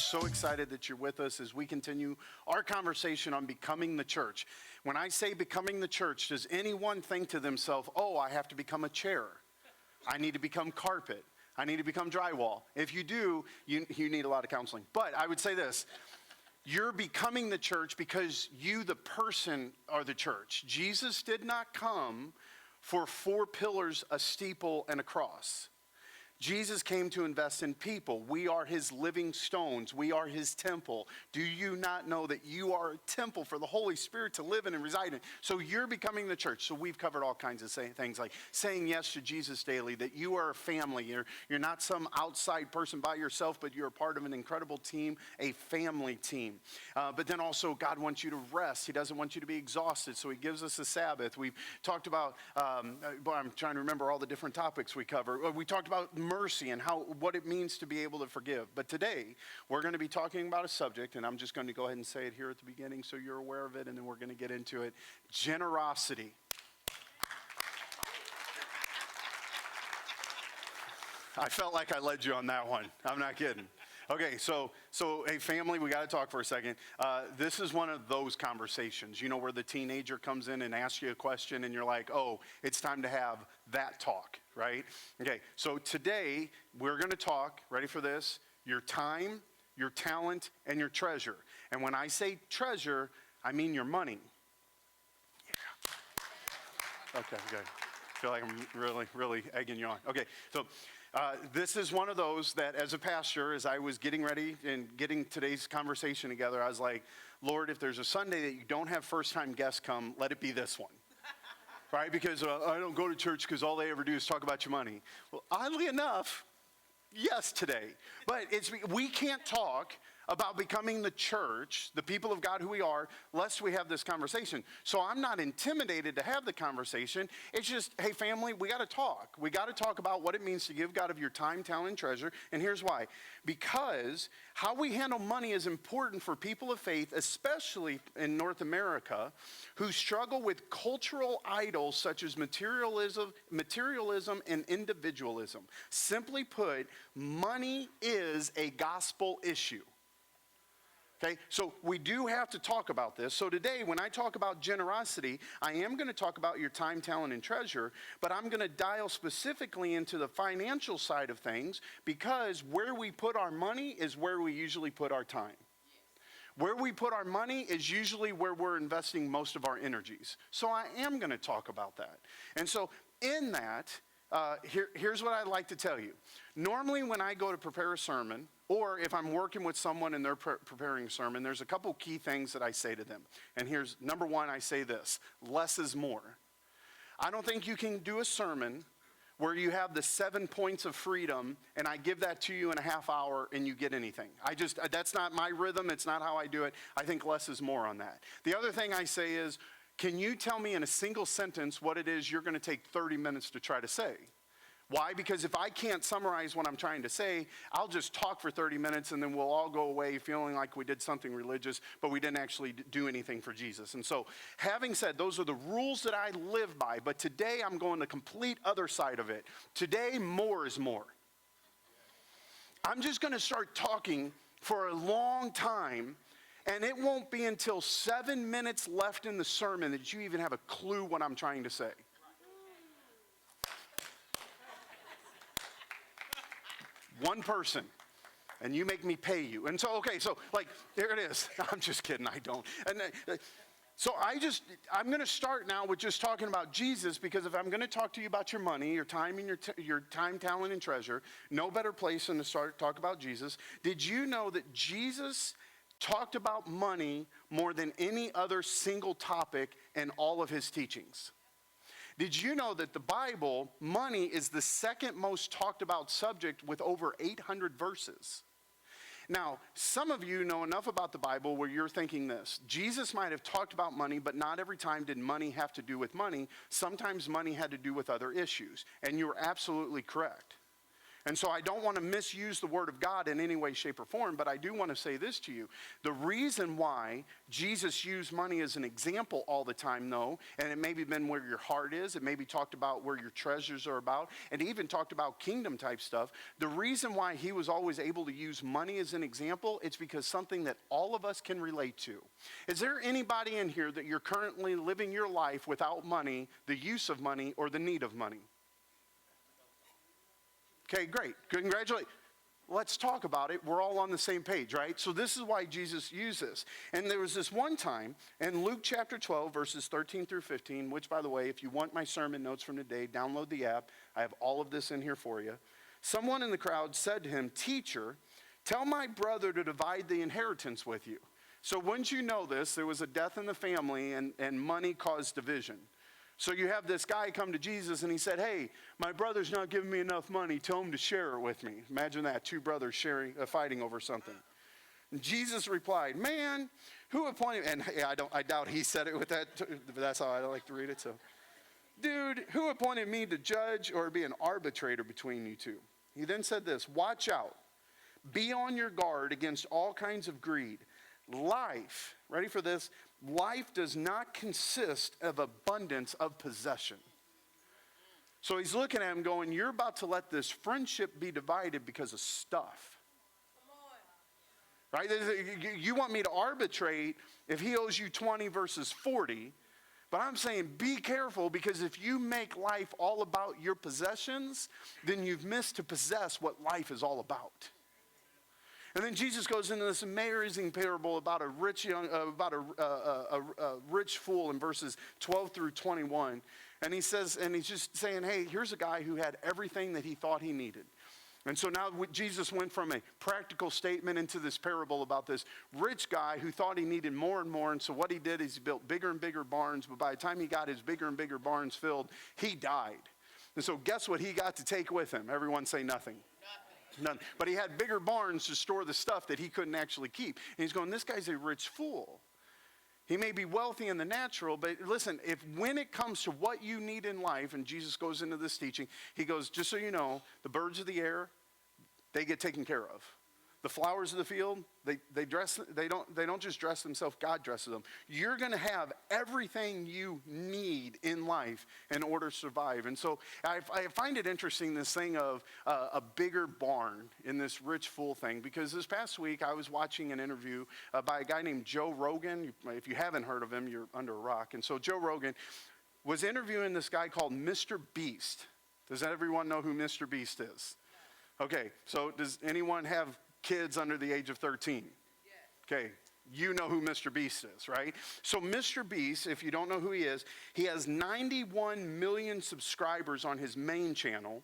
so excited that you're with us as we continue our conversation on becoming the church. When I say becoming the church, does anyone think to themselves, oh, I have to become a chair. I need to become carpet. I need to become drywall. If you do, you need a lot of counseling. But I would say this. You're becoming the church because you, the person, are the church. Jesus did not come for 4 pillars, a steeple, and a cross. Jesus came to invest in people. We are his living stones. We are his temple. Do you not know that you are a temple for the Holy Spirit to live in and reside in? So you're becoming the church. So we've covered all kinds of things like saying yes to Jesus daily, that you are a family. You're not some outside person by yourself, but you're a part of an incredible team, a family team. But then also God wants you to rest. He doesn't want you to be exhausted, so he gives us a Sabbath. We've talked about, I'm trying to remember all the different topics we cover. We talked about mercy and what it means to be able to forgive. But today, we're going to be talking about a subject, and I'm just going to go ahead and say it here at the beginning so you're aware of it, and then we're going to get into it. Generosity. I felt like I led you on that one. I'm not kidding. Okay, so hey, family, we got to talk for a second. This is one of those conversations, where the teenager comes in and asks you a question, and you're like, oh, it's time to have that talk, right? Okay, so today we're going to talk, ready for this, your time, your talent, and your treasure. And when I say treasure, I mean your money. Yeah. Okay, good. I feel like I'm really egging you on. Okay, so this is one of those that as a pastor, as I was getting ready and getting today's conversation together, I was like, Lord, if there's a Sunday that you don't have first-time guests come, let it be this one. Right? Because I don't go to church because all they ever do is talk about your money. Well, oddly enough, yes today. But we can't talk about becoming the church, the people of God who we are, lest we have this conversation. So I'm not intimidated to have the conversation. It's just, hey, family, we got to talk. We got to talk about what it means to give God of your time, talent, and treasure. And here's why. Because how we handle money is important for people of faith, especially in North America, who struggle with cultural idols such as materialism and individualism. Simply put, money is a gospel issue. Okay, so we do have to talk about this. So today, when I talk about generosity, I am going to talk about your time, talent, and treasure, but I'm going to dial specifically into the financial side of things because where we put our money is where we usually put our time. Where we put our money is usually where we're investing most of our energies. So I am going to talk about that. And so in that, here's what I'd like to tell you. Normally when I go to prepare a sermon, or if I'm working with someone and they're preparing a sermon, there's a couple key things that I say to them. And here's, number one, I say this, less is more. I don't think you can do a sermon where you have the 7 points of freedom and I give that to you in a half hour and you get anything. That's not my rhythm, it's not how I do it. I think less is more on that. The other thing I say is, can you tell me in a single sentence what it is you're going to take 30 minutes to try to say? Why? Because if I can't summarize what I'm trying to say, I'll just talk for 30 minutes and then we'll all go away feeling like we did something religious, but we didn't actually do anything for Jesus. And so, having said, those are the rules that I live by, but today I'm going the complete other side of it. Today, more is more. I'm just going to start talking for a long time, and it won't be until 7 minutes left in the sermon that you even have a clue what I'm trying to say. One person, and you make me pay you. And so, okay, so like, there it is. I'm just kidding, I don't. And so I'm going to start now with just talking about Jesus, because if I'm going to talk to you about your money, your time, and your time, talent, and treasure, no better place than to start talk about Jesus. Did you know that Jesus talked about money more than any other single topic in all of his teachings? Did you know that the Bible, money is the second most talked about subject with over 800 verses? Now, some of you know enough about the Bible where you're thinking this. Jesus might have talked about money, but not every time did money have to do with money. Sometimes money had to do with other issues. And you're absolutely correct. And so I don't want to misuse the word of God in any way, shape, or form, but I do want to say this to you. The reason why Jesus used money as an example all the time, though, and it maybe been where your heart is, it maybe talked about where your treasures are about, and even talked about kingdom type stuff. The reason why he was always able to use money as an example, it's because something that all of us can relate to. Is there anybody in here that you're currently living your life without money, the use of money, or the need of money? Okay, great. Congratulations. Let's talk about it. We're all on the same page, right? So this is why Jesus used this. And there was this one time in Luke chapter 12, verses 13 through 15, which, by the way, if you want my sermon notes from today, download the app. I have all of this in here for you. Someone in the crowd said to him, "Teacher, tell my brother to divide the inheritance with you." So wouldn't you know this, there was a death in the family and money caused division. So you have this guy come to Jesus and he said, "Hey, my brother's not giving me enough money. Tell him to share it with me." Imagine that, two brothers fighting over something. And Jesus replied, "Man, who appointed," and I doubt he said it with that, but that's how I like to read it. So, "Dude, who appointed me to judge or be an arbitrator between you two?" He then said this, "Watch out. Be on your guard against all kinds of greed. Life," ready for this, "life does not consist of abundance of possession." So he's looking at him going, you're about to let this friendship be divided because of stuff. Right? You want me to arbitrate if he owes you 20 versus 40. But I'm saying be careful, because if you make life all about your possessions, then you've missed to possess what life is all about. And then Jesus goes into this amazing parable about a rich fool in verses 12 through 21. And he says, and he's just saying, hey, here's a guy who had everything that he thought he needed. And so now Jesus went from a practical statement into this parable about this rich guy who thought he needed more and more. And so what he did is he built bigger and bigger barns. But by the time he got his bigger and bigger barns filled, he died. And so guess what he got to take with him? Everyone say nothing. None. But he had bigger barns to store the stuff that he couldn't actually keep. And he's going, this guy's a rich fool. He may be wealthy in the natural, but listen, when it comes to what you need in life, and Jesus goes into this teaching, he goes, just so you know, the birds of the air, they get taken care of. The flowers of the field, they don't just dress themselves, God dresses them. You're going to have everything you need in life in order to survive. And so I find it interesting, this thing of a bigger barn in this rich fool thing, because this past week I was watching an interview by a guy named Joe Rogan. If you haven't heard of him, you're under a rock. And so Joe Rogan was interviewing this guy called Mr. Beast. Does everyone know who Mr. Beast is? Okay, so does anyone have kids under the age of 13? Okay, you know who Mr. Beast is, right? So Mr. Beast, if you don't know who he is, he has 91 million subscribers on his main channel.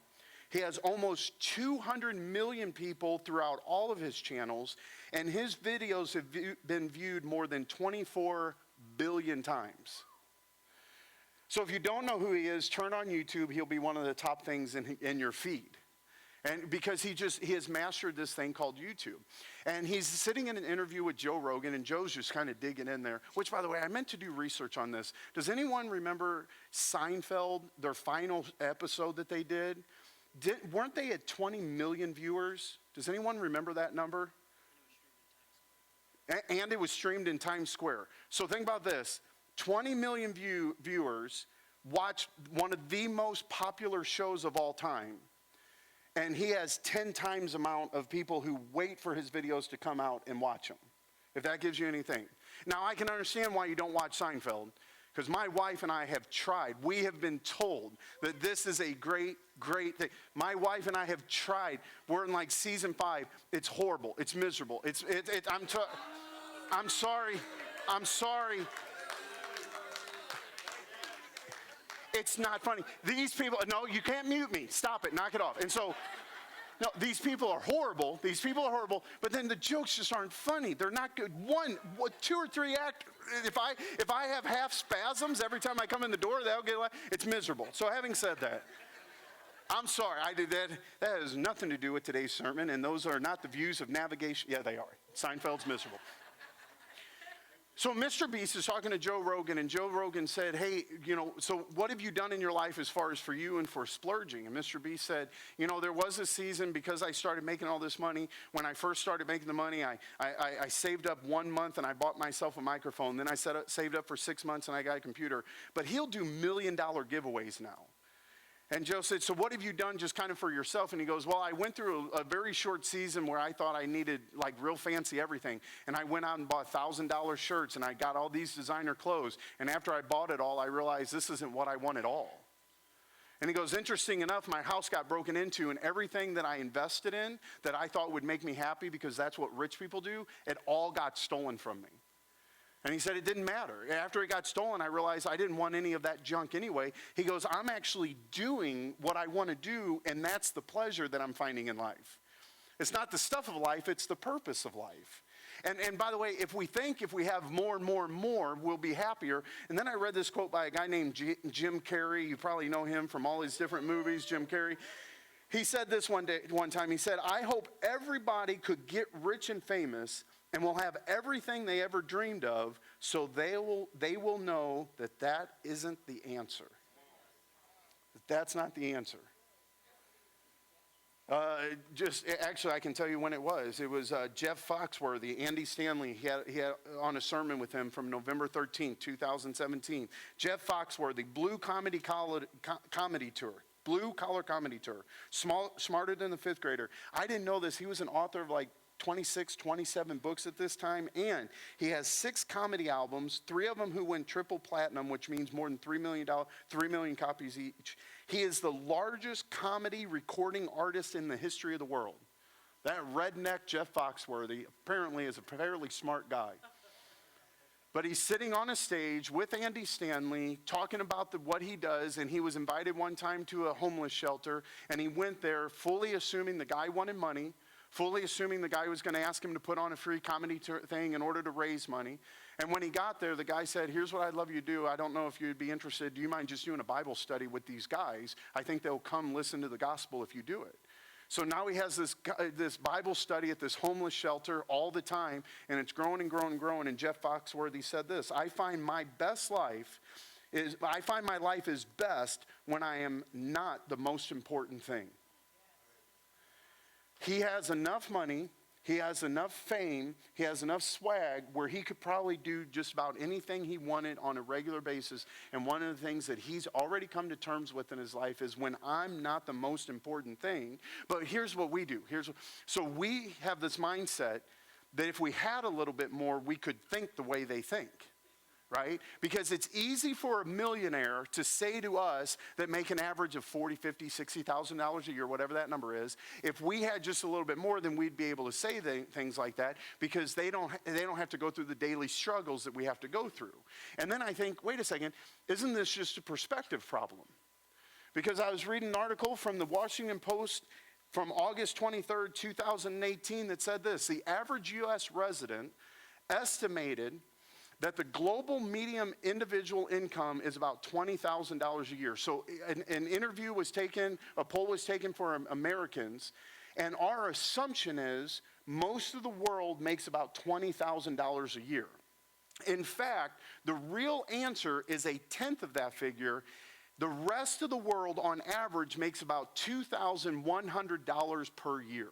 He has almost 200 million people throughout all of his channels, and his videos have been viewed more than 24 billion times. So if you don't know who he is, turn on YouTube. He'll be one of the top things in your feed. And because he has mastered this thing called YouTube. And he's sitting in an interview with Joe Rogan, and Joe's just kind of digging in there, which, by the way, I meant to do research on this. Does anyone remember Seinfeld, their final episode that they did? Weren't they at 20 million viewers? Does anyone remember that number? And it was streamed in Times Square. So think about this. 20 million viewers watched one of the most popular shows of all time. And he has 10 times the amount of people who wait for his videos to come out and watch them, if that gives you anything. Now, I can understand why you don't watch Seinfeld, because my wife and I have tried. We have been told that this is a great, great thing. My wife and I have tried. We're in like season 5. It's horrible. It's miserable. I'm sorry. I'm sorry. It's not funny. These people, no, you can't mute me. Stop it. Knock it off. And so, no, these people are horrible. These people are horrible. But then the jokes just aren't funny. They're not good. Two or three actors. If I have half spasms every time I come in the door, they'll get. It's miserable. So having said that, I'm sorry. I did that. That has nothing to do with today's sermon, and those are not the views of navigation. Yeah, they are. Seinfeld's miserable. So Mr. Beast is talking to Joe Rogan, and Joe Rogan said, hey, so what have you done in your life as far as for you and for splurging? And Mr. Beast said, there was a season because I started making all this money. When I first started making the money, I saved up 1 month and I bought myself a microphone. Then I saved up for 6 months and I got a computer. But he'll do $1 million giveaways now. And Joe said, so what have you done just kind of for yourself? And he goes, well, I went through a very short season where I thought I needed like real fancy everything. And I went out and bought $1,000 shirts and I got all these designer clothes. And after I bought it all, I realized this isn't what I want at all. And he goes, interesting enough, my house got broken into and everything that I invested in that I thought would make me happy because that's what rich people do, it all got stolen from me. And he said it didn't matter. After it got stolen, I realized I didn't want any of that junk anyway. He goes, I'm actually doing what I want to do, and that's the pleasure that I'm finding in life. It's not the stuff of life, it's the purpose of life. And by the way, if we think if we have more and more and more, we'll be happier. And then I read this quote by a guy named Jim Carrey. You probably know him from all his different movies, Jim Carrey. He said this one time. He said, I hope everybody could get rich and famous and will have everything they ever dreamed of, so they will know that that isn't the answer. That's not the answer. Actually, I can tell you when it was. It was Jeff Foxworthy, Andy Stanley. He had on a sermon with him from November 13th, 2017. Jeff Foxworthy, Blue Comedy Tour. Blue Collar Comedy Tour. Smarter than the fifth grader. I didn't know this. He was an author of like 26, 27 books at this time, and he has 6 comedy albums, 3 of them who went triple platinum, which means more than $3 million copies each. He is the largest comedy recording artist in the history of the world. That redneck Jeff Foxworthy apparently is a fairly smart guy. But he's sitting on a stage with Andy Stanley talking about what he does, and he was invited one time to a homeless shelter, and he went there fully assuming the guy wanted money, fully assuming the guy was going to ask him to put on a free comedy thing in order to raise money. And when he got there, the guy said, here's what I'd love you to do. I don't know if you'd be interested. Do you mind just doing a Bible study with these guys? I think they'll come listen to the gospel if you do it. So now he has this Bible study at this homeless shelter all the time, and it's growing and growing and growing. And Jeff Foxworthy said this, I find my life is best when I am not the most important thing. He has enough money, he has enough fame, he has enough swag where he could probably do just about anything he wanted on a regular basis. And one of the things that he's already come to terms with in his life is when I'm not the most important thing. But here's what we do. So we have this mindset that if we had a little bit more, we could think the way they think. Right? Because it's easy for a millionaire to say to us that make an average of $40,000, $50,000, $60,000 a year, whatever that number is. If we had just a little bit more, then we'd be able to say things like that because they don't have to go through the daily struggles that we have to go through. And then I think, wait a second, isn't this just a perspective problem? Because I was reading an article from the Washington Post from August 23rd, 2018 that said this, the average U.S. resident estimated that the global median individual income is about $20,000 a year. So an interview was taken, a poll was taken for Americans, and our assumption is most of the world makes about $20,000 a year. In fact, the real answer is 1/10 of that figure. The rest of the world on average makes about $2,100 per year.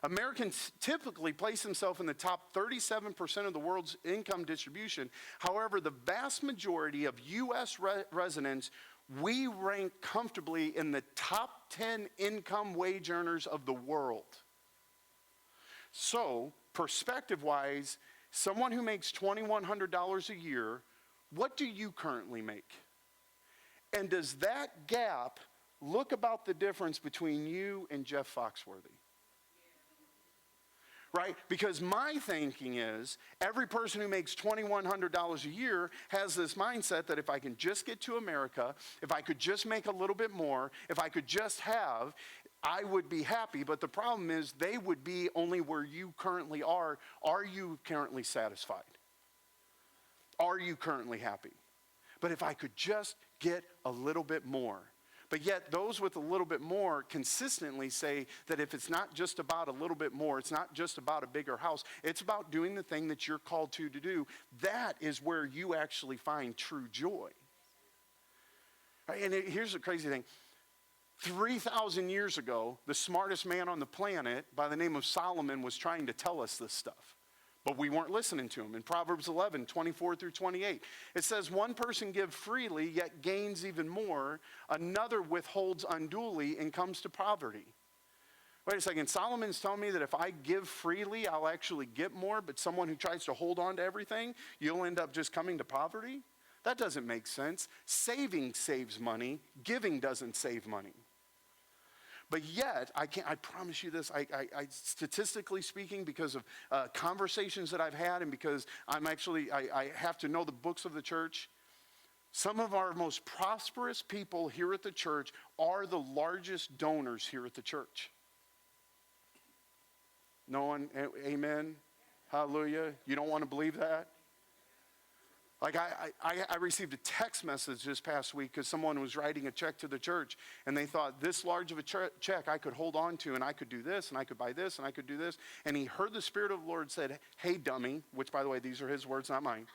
Americans typically place themselves in the top 37% of the world's income distribution. However, the vast majority of U.S. residents, we rank comfortably in the top 10 income wage earners of the world. So, perspective-wise, someone who makes $2,100 a year, what do you currently make? And does that gap look about the difference between you and Jeff Foxworthy? Right? Because my thinking is every person who makes $2,100 a year has this mindset that if I can just get to America, if I could just make a little bit more, if I could just have, I would be happy. But the problem is they would be only where you currently are. Are you currently satisfied? Are you currently happy? But if I could just get a little bit more. But yet those with a little bit more consistently say that if it's not just about a little bit more, it's not just about a bigger house, it's about doing the thing that you're called to do. That is where you actually find true joy. Right? And here's the crazy thing. 3,000 years ago, the smartest man on the planet by the name of Solomon was trying to tell us this stuff. But we weren't listening to him. In Proverbs 11, 24 through 28, it says, one person gives freely, yet gains even more. Another withholds unduly and comes to poverty. Wait a second, Solomon's telling me that if I give freely, I'll actually get more, but someone who tries to hold on to everything, you'll end up just coming to poverty? That doesn't make sense. Saving saves money. Giving doesn't save money. But yet, I promise you this, I statistically speaking, because of conversations that I've had and because I have to know the books of the church, some of our most prosperous people here at the church are the largest donors here at the church. No one, amen, hallelujah, you don't want to believe that? Like I received a text message this past week because someone was writing a check to the church and they thought this large of a check I could hold on to and I could do this and I could buy this and I could do this. And he heard the Spirit of the Lord said, hey dummy, which by the way, these are his words, not mine.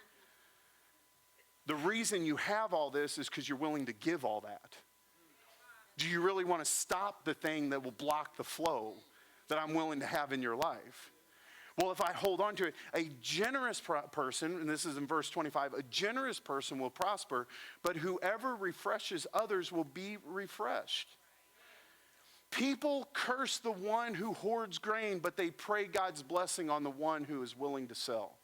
The reason you have all this is because you're willing to give all that. Do you really want to stop the thing that will block the flow that I'm willing to have in your life? Well, if I hold on to it, a generous person, and this is in verse 25, a generous person will prosper, but whoever refreshes others will be refreshed. People curse the one who hoards grain, but they pray God's blessing on the one who is willing to sell.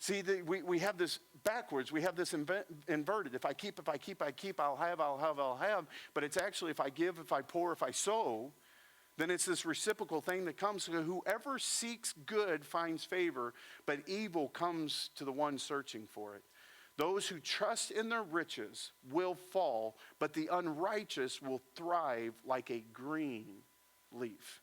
See, we have this backwards. We have this inverted. If I keep, I'll have. But it's actually if I give, if I pour, if I sow, then it's this reciprocal thing that comes. Whoever seeks good finds favor, but evil comes to the one searching for it. Those who trust in their riches will fall, but the unrighteous will thrive like a green leaf.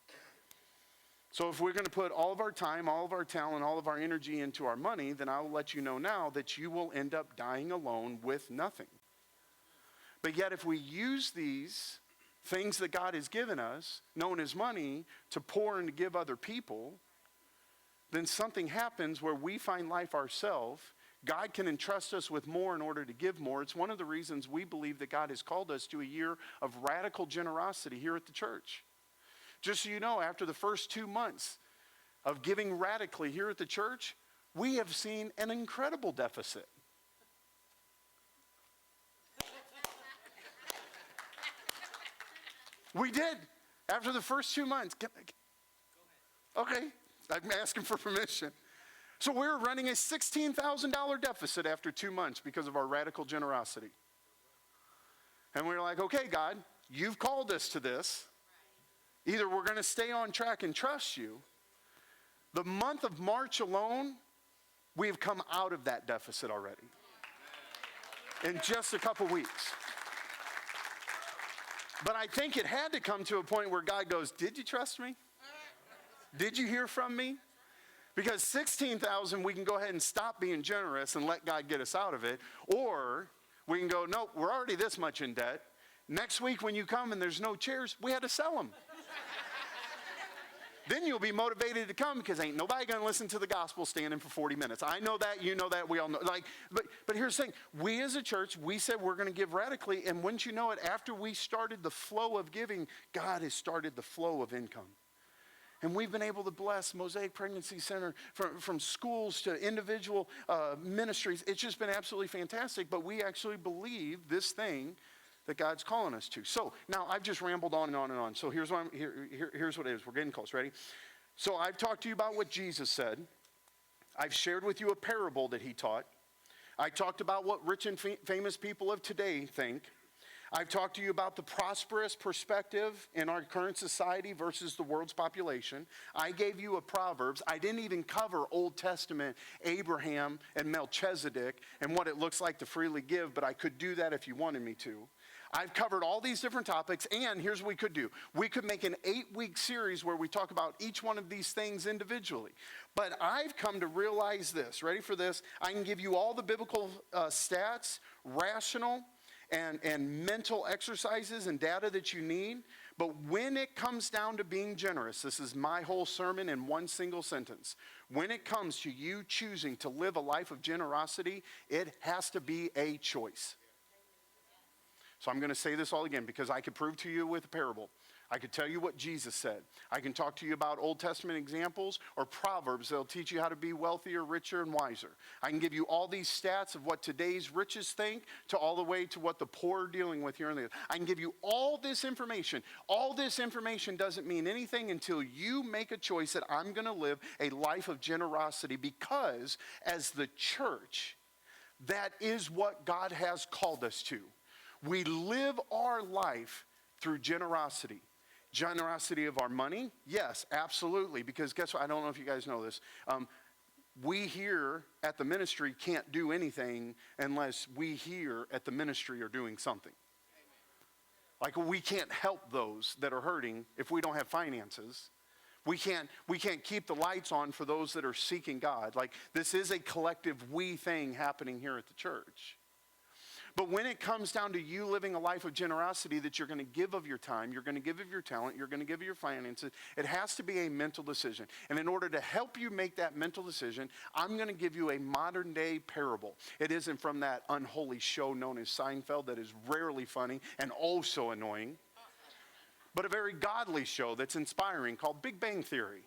So if we're going to put all of our time, all of our talent, all of our energy into our money, then I'll let you know now that you will end up dying alone with nothing. But yet if we use these things that God has given us, known as money, to pour and to give other people, then something happens where we find life ourselves. God can entrust us with more in order to give more. It's one of the reasons we believe that God has called us to a year of radical generosity here at the church. Just so you know, after the first 2 months of giving radically here at the church, we have seen an incredible deficit. We did. After the first 2 months. Okay, I'm asking for permission. So we're running a $16,000 deficit after 2 months because of our radical generosity. And we were like, okay, God, you've called us to this. Either we're going to stay on track and trust you. The month of March alone, we've come out of that deficit already. In just a couple weeks. But I think it had to come to a point where God goes, did you trust me? Did you hear from me? Because 16,000, we can go ahead and stop being generous and let God get us out of it. Or we can go, no, we're already this much in debt. Next week when you come and there's no chairs, we had to sell them. Then you'll be motivated to come because ain't nobody going to listen to the gospel standing for 40 minutes. I know that, you know that, we all know. But here's the thing. We as a church, we said we're going to give radically. And wouldn't you know it, after we started the flow of giving, God has started the flow of income. And we've been able to bless Mosaic Pregnancy Center from schools to individual ministries. It's just been absolutely fantastic. But we actually believe this thing that God's calling us to. So now I've just rambled on and on and on. So here's what here's what it is. We're getting close. Ready? So I've talked to you about what Jesus said. I've shared with you a parable that he taught. I talked about what rich and famous people of today think. I've talked to you about the prosperous perspective in our current society versus the world's population. I gave you a Proverbs. I didn't even cover Old Testament Abraham and Melchizedek and what it looks like to freely give, but I could do that if you wanted me to. I've covered all these different topics, and here's what we could do. We could make an 8-week series where we talk about each one of these things individually. But I've come to realize this. Ready for this? I can give you all the biblical stats, rational, and mental exercises and data that you need. But when it comes down to being generous, this is my whole sermon in one single sentence. When it comes to you choosing to live a life of generosity, it has to be a choice. So I'm going to say this all again because I could prove to you with a parable. I could tell you what Jesus said. I can talk to you about Old Testament examples or Proverbs that'll teach you how to be wealthier, richer, and wiser. I can give you all these stats of what today's richest think to all the way to what the poor are dealing with here and there. I can give you all this information. All this information doesn't mean anything until you make a choice that I'm going to live a life of generosity, because as the church, that is what God has called us to. We live our life through generosity. Generosity of our money? Yes, absolutely. Because guess what? I don't know if you guys know this. We here at the ministry can't do anything unless we here at the ministry are doing something. Like, we can't help those that are hurting if we don't have finances. We can't keep the lights on for those that are seeking God. Like, this is a collective we thing happening here at the church. But when it comes down to you living a life of generosity, that you're going to give of your time, you're going to give of your talent, you're going to give of your finances, it has to be a mental decision. And in order to help you make that mental decision, I'm going to give you a modern day parable. It isn't from that unholy show known as Seinfeld that is rarely funny and oh so annoying, but a very godly show that's inspiring called Big Bang Theory.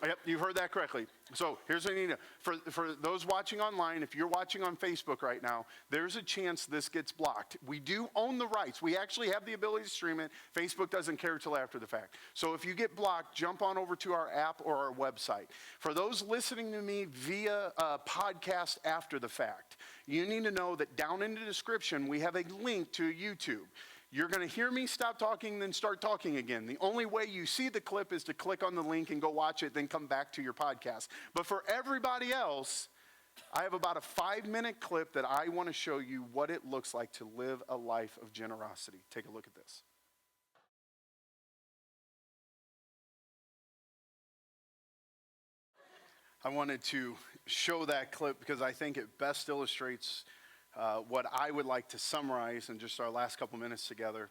Yep, you heard that correctly. So here's what you need to know. For those watching online, if you're watching on Facebook right now, there's a chance this gets blocked. We do own the rights. We actually have the ability to stream it. Facebook doesn't care till after the fact. So if you get blocked, jump on over to our app or our website. For those listening to me via podcast after the fact, you need to know that down in the description, we have a link to YouTube. You're going to hear me stop talking, then start talking again. The only way you see the clip is to click on the link and go watch it, then come back to your podcast. But for everybody else, I have about a 5-minute clip that I want to show you what it looks like to live a life of generosity. Take a look at this. I wanted to show that clip because I think it best illustrates what I would like to summarize in just our last couple minutes together.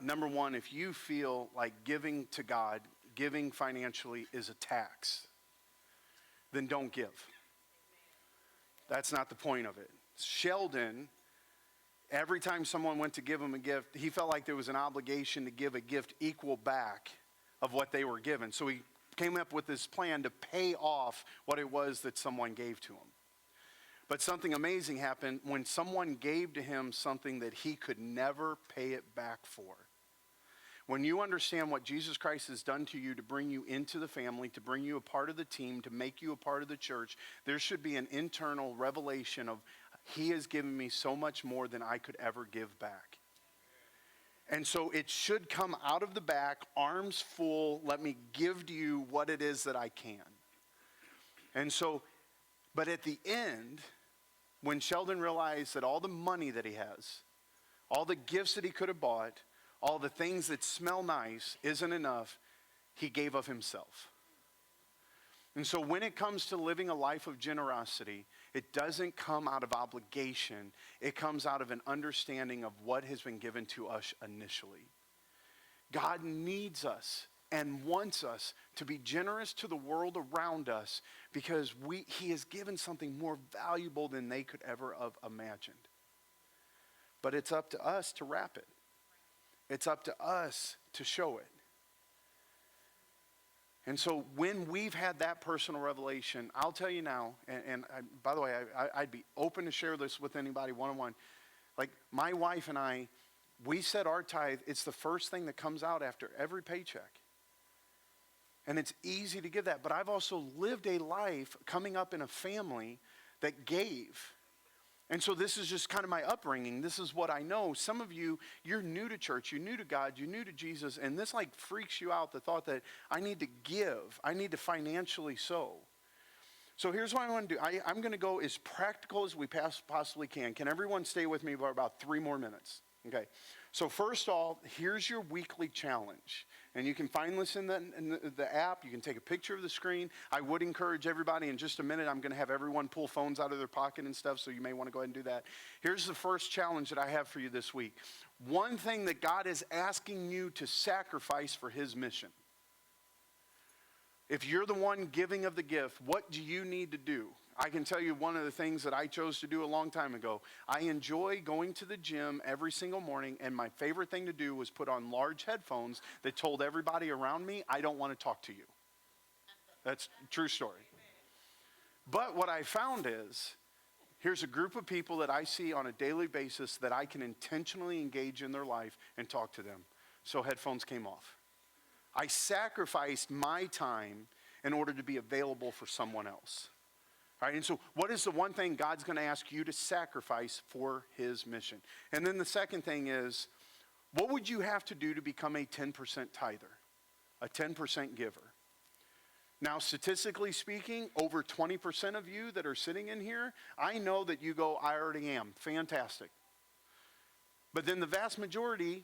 Number one, if you feel like giving to God, giving financially is a tax, then don't give. That's not the point of it. Sheldon, every time someone went to give him a gift, he felt like there was an obligation to give a gift equal back of what they were given. So he came up with this plan to pay off what it was that someone gave to him. But something amazing happened when someone gave to him something that he could never pay it back for. When you understand what Jesus Christ has done to you to bring you into the family, to bring you a part of the team, to make you a part of the church, there should be an internal revelation of, he has given me so much more than I could ever give back. And so it should come out of the back, arms full, let me give to you what it is that I can. And so, but at the end, when Sheldon realized that all the money that he has, all the gifts that he could have bought, all the things that smell nice isn't enough, he gave of himself. And so when it comes to living a life of generosity, it doesn't come out of obligation. It comes out of an understanding of what has been given to us initially. God needs us and wants us to be generous to the world around us because he has given something more valuable than they could ever have imagined. But it's up to us to wrap it. It's up to us to show it. And so when we've had that personal revelation, I'll tell you now, and by the way, I'd be open to share this with anybody one-on-one. Like my wife and I, we set our tithe, it's the first thing that comes out after every paycheck. And it's easy to give that. But I've also lived a life coming up in a family that gave. And so this is just kind of my upbringing. This is what I know. Some of you, you're new to church. You're new to God. You're new to Jesus. And this like freaks you out, the thought that I need to give. I need to financially sow. So here's what I want to do. I'm going to go as practical as we possibly can. Can everyone stay with me for about 3 more minutes? Okay. So first off, here's your weekly challenge. And you can find this in the app. You can take a picture of the screen. I would encourage everybody in just a minute. I'm going to have everyone pull phones out of their pocket and stuff, so you may want to go ahead and do that. Here's the first challenge that I have for you this week. One thing that God is asking you to sacrifice for his mission. If you're the one giving of the gift, what do you need to do? I can tell you one of the things that I chose to do a long time ago. I enjoy going to the gym every single morning, and my favorite thing to do was put on large headphones that told everybody around me, I don't want to talk to you. That's a true story. But what I found is, here's a group of people that I see on a daily basis that I can intentionally engage in their life and talk to them. So headphones came off. I sacrificed my time in order to be available for someone else. All right, and so what is the one thing God's going to ask you to sacrifice for his mission? And then the second thing is, what would you have to do to become a 10% tither, a 10% giver? Now, statistically speaking, over 20% of you that are sitting in here, I know that you go, I already am. Fantastic. But then the vast majority,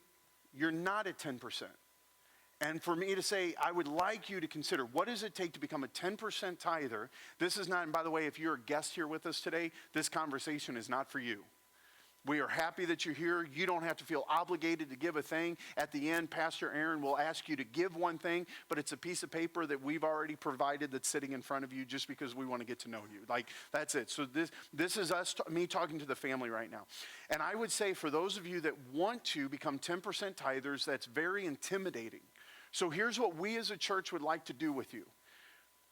you're not at 10%. And for me to say, I would like you to consider, what does it take to become a 10% tither? This is not, and by the way, if you're a guest here with us today, this conversation is not for you. We are happy that you're here. You don't have to feel obligated to give a thing. At the end, Pastor Aaron will ask you to give one thing, but it's a piece of paper that we've already provided that's sitting in front of you just because we want to get to know you. Like, that's it. So this is me talking to the family right now. And I would say for those of you that want to become 10% tithers, that's very intimidating. So here's what we as a church would like to do with you.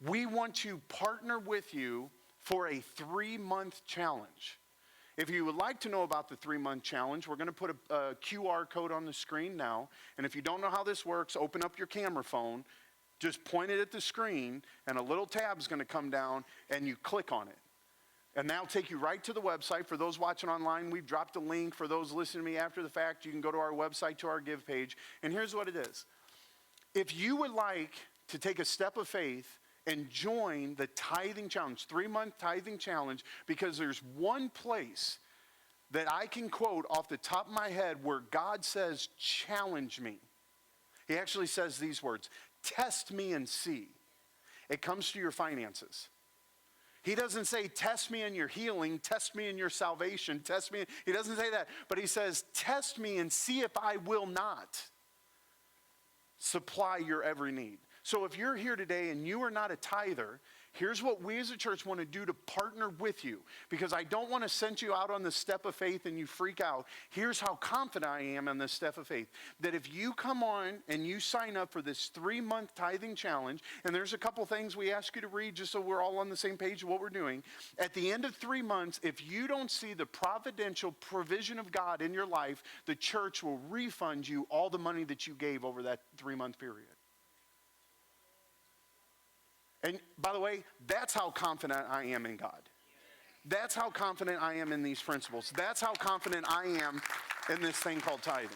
We want to partner with you for a 3-month challenge. If you would like to know about the 3-month challenge, we're going to put a QR code on the screen now. And if you don't know how this works, open up your camera phone, just point it at the screen, and a little tab is going to come down, and you click on it. And that'll take you right to the website. For those watching online, we've dropped a link. For those listening to me after the fact, you can go to our website, to our give page. And here's what it is. If you would like to take a step of faith and join the tithing challenge, 3-month tithing challenge, because there's one place that I can quote off the top of my head where God says, challenge me. He actually says these words, test me and see. It comes to your finances. He doesn't say, test me in your healing, test me in your salvation, test me. He doesn't say that, but he says, test me and see if I will not supply your every need. So if you're here today and you are not a tither, here's what we as a church want to do to partner with you. Because I don't want to send you out on this step of faith and you freak out. Here's how confident I am in this step of faith. That if you come on and you sign up for this 3-month tithing challenge, and there's a couple things we ask you to read just so we're all on the same page of what we're doing. At the end of 3 months, if you don't see the providential provision of God in your life, the church will refund you all the money that you gave over that 3-month period. And by the way, that's how confident I am in God. That's how confident I am in these principles. That's how confident I am in this thing called tithing.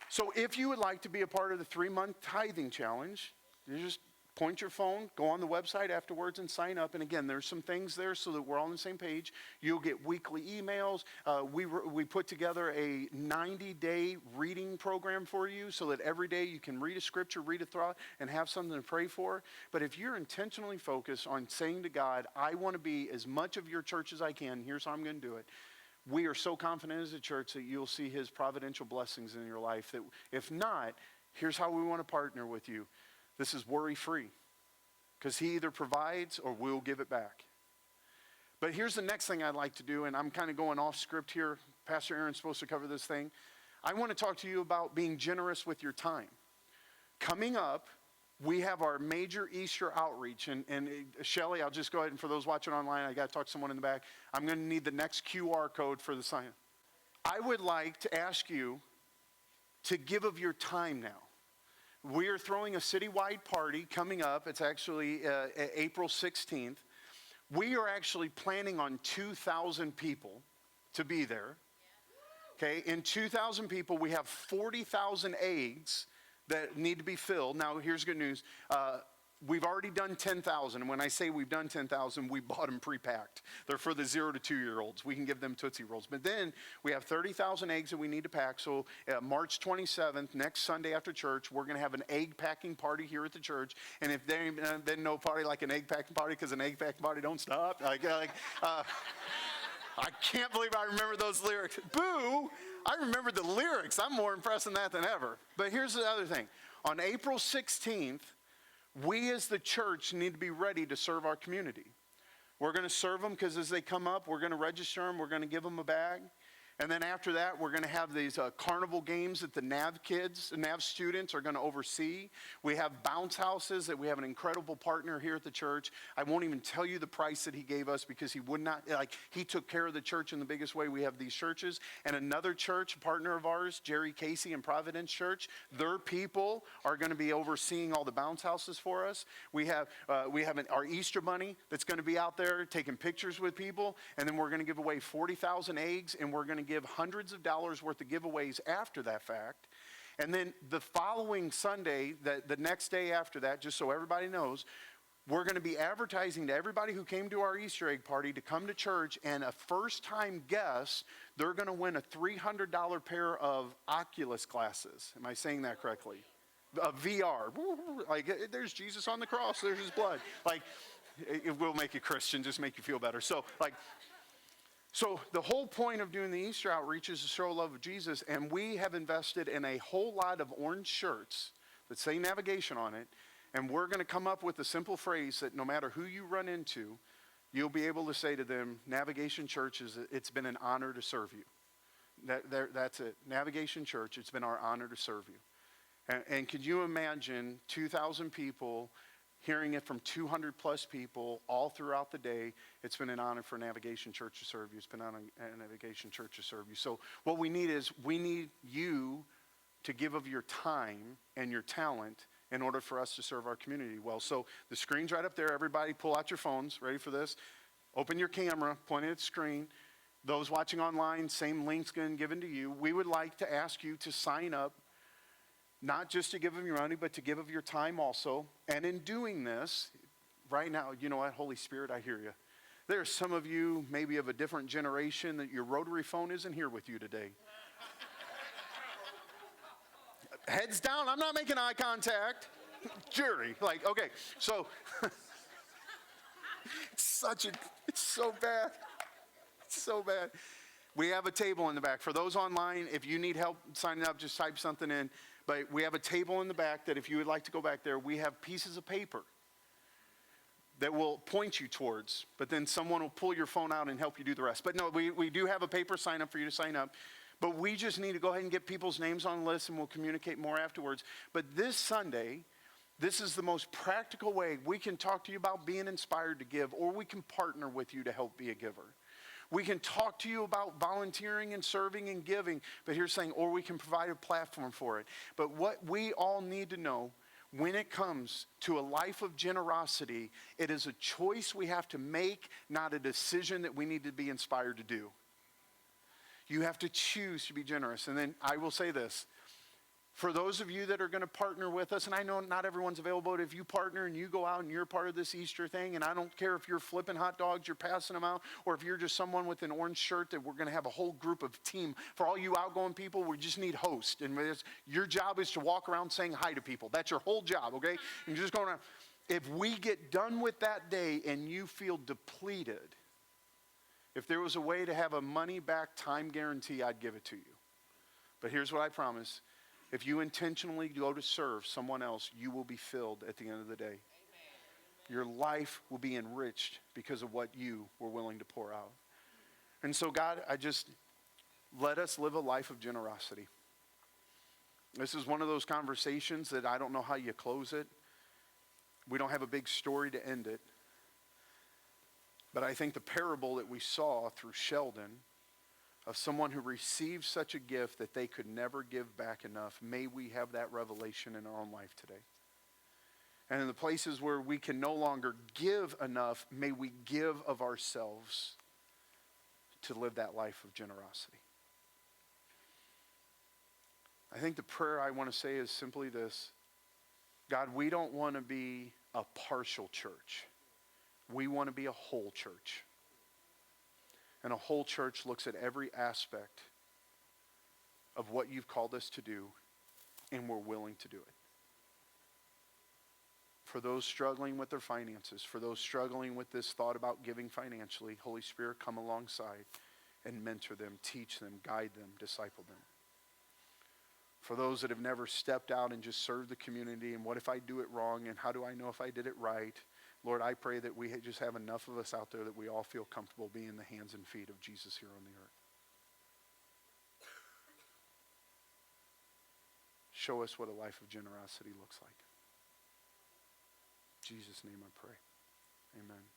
So if you would like to be a part of the 3-month tithing challenge, you just point your phone, go on the website afterwards and sign up. And again, there's some things there so that we're all on the same page. You'll get weekly emails. We put together a 90-day reading program for you so that every day you can read a scripture, read a thought, and have something to pray for. But if you're intentionally focused on saying to God, I want to be as much of your church as I can, here's how I'm going to do it. We are so confident as a church that you'll see his providential blessings in your life. That if not, here's how we want to partner with you. This is worry-free, because he either provides or we'll give it back. But here's the next thing I'd like to do, and I'm kind of going off script here. Pastor Aaron's supposed to cover this thing. I want to talk to you about being generous with your time. Coming up, we have our major Easter outreach. And Shelly, I'll just go ahead, and for those watching online, I got to talk to someone in the back. I'm going to need the next QR code for the sign. I would like to ask you to give of your time now. We are throwing a citywide party coming up. It's actually April 16th. We are actually planning on 2,000 people to be there. Okay, in 2,000 people, we have 40,000 eggs that need to be filled. Now, here's good news. we've already done 10,000. And when I say we've done 10,000, we bought them pre-packed. They're for the 0 to 2-year-olds. We can give them Tootsie Rolls. But then we have 30,000 eggs that we need to pack. So March 27th, next Sunday after church, we're going to have an egg packing party here at the church. And if there ain't been no party like an egg packing party, because an egg packing party don't stop. I can't believe I remember those lyrics. Boo! I remember the lyrics. I'm more impressed in that than ever. But here's the other thing. On April 16th, we as the church need to be ready to serve our community. We're going to serve them because as they come up, we're going to register them. We're going to give them a bag. And then after that, we're going to have these carnival games that the NAV students are going to oversee. We have bounce houses that we have an incredible partner here at the church. I won't even tell you the price that he gave us because he would not, he took care of the church in the biggest way. We have these churches and another church, a partner of ours, Jerry Casey and Providence Church. Their people are going to be overseeing all the bounce houses for us. We have our Easter bunny that's going to be out there taking pictures with people. And then we're going to give away 40,000 eggs, and we're going to give hundreds of dollars worth of giveaways after that fact. And then the following Sunday, the next day after that, just so everybody knows, we're going to be advertising to everybody who came to our Easter egg party to come to church, and a first-time guest, they're going to win a $300 pair of Oculus glasses. Am I saying that correctly? VR. There's Jesus on the cross. There's his blood. It will make you Christian, just make you feel better. So the whole point of doing the Easter outreach is to show love of Jesus, and we have invested in a whole lot of orange shirts that say navigation on it, and we're going to come up with a simple phrase that no matter who you run into, you'll be able to say to them, Navigation Church, it's been an honor to serve you. That's it. Navigation Church, it's been our honor to serve you. And could you imagine 2,000 people hearing it from 200 plus people all throughout the day? It's been an honor for Navigation Church to serve you. It's been an honor for Navigation Church to serve you. So what we need is we need you to give of your time and your talent in order for us to serve our community well. So the screen's right up there. Everybody pull out your phones. Ready for this? Open your camera, point it at the screen. Those watching online, same link's been given to you. We would like to ask you to sign up, not just to give of your money, but to give of your time also. And in doing this, right now, you know what, Holy Spirit, I hear you. There are some of you maybe of a different generation that your rotary phone isn't here with you today. Heads down, I'm not making eye contact. Jury, okay, so it's so bad. It's so bad. We have a table in the back. For those online, if you need help signing up, just type something in. But we have a table in the back that if you would like to go back there, we have pieces of paper that will point you towards, but then someone will pull your phone out and help you do the rest. But no, we do have a paper sign up for you to sign up. But we just need to go ahead and get people's names on the list, and we'll communicate more afterwards. But this Sunday, this is the most practical way we can talk to you about being inspired to give, or we can partner with you to help be a giver. We can talk to you about volunteering and serving and giving, but here's saying, or we can provide a platform for it. But what we all need to know, when it comes to a life of generosity, it is a choice we have to make, not a decision that we need to be inspired to do. You have to choose to be generous. And then I will say this. For those of you that are going to partner with us, and I know not everyone's available, but if you partner and you go out and you're part of this Easter thing, and I don't care if you're flipping hot dogs, you're passing them out, or if you're just someone with an orange shirt, that we're going to have a whole group of team. For all you outgoing people, we just need hosts. And your job is to walk around saying hi to people. That's your whole job, okay? And you're just going around. If we get done with that day and you feel depleted, if there was a way to have a money-back time guarantee, I'd give it to you. But here's what I promise. If you intentionally go to serve someone else, you will be filled at the end of the day. Amen. Your life will be enriched because of what you were willing to pour out. And so, God, let us live a life of generosity. This is one of those conversations that I don't know how you close it. We don't have a big story to end it. But I think the parable that we saw through Sheldon of someone who received such a gift that they could never give back enough, may we have that revelation in our own life today. And in the places where we can no longer give enough, may we give of ourselves to live that life of generosity. I think the prayer I want to say is simply this. God, we don't want to be a partial church. We want to be a whole church. And a whole church looks at every aspect of what you've called us to do, and we're willing to do it. For those struggling with their finances, for those struggling with this thought about giving financially, Holy Spirit, come alongside and mentor them, teach them, guide them, disciple them. For those that have never stepped out and just served the community, and what if I do it wrong, and how do I know if I did it right? Lord, I pray that we just have enough of us out there that we all feel comfortable being the hands and feet of Jesus here on the earth. Show us what a life of generosity looks like. In Jesus' name I pray. Amen.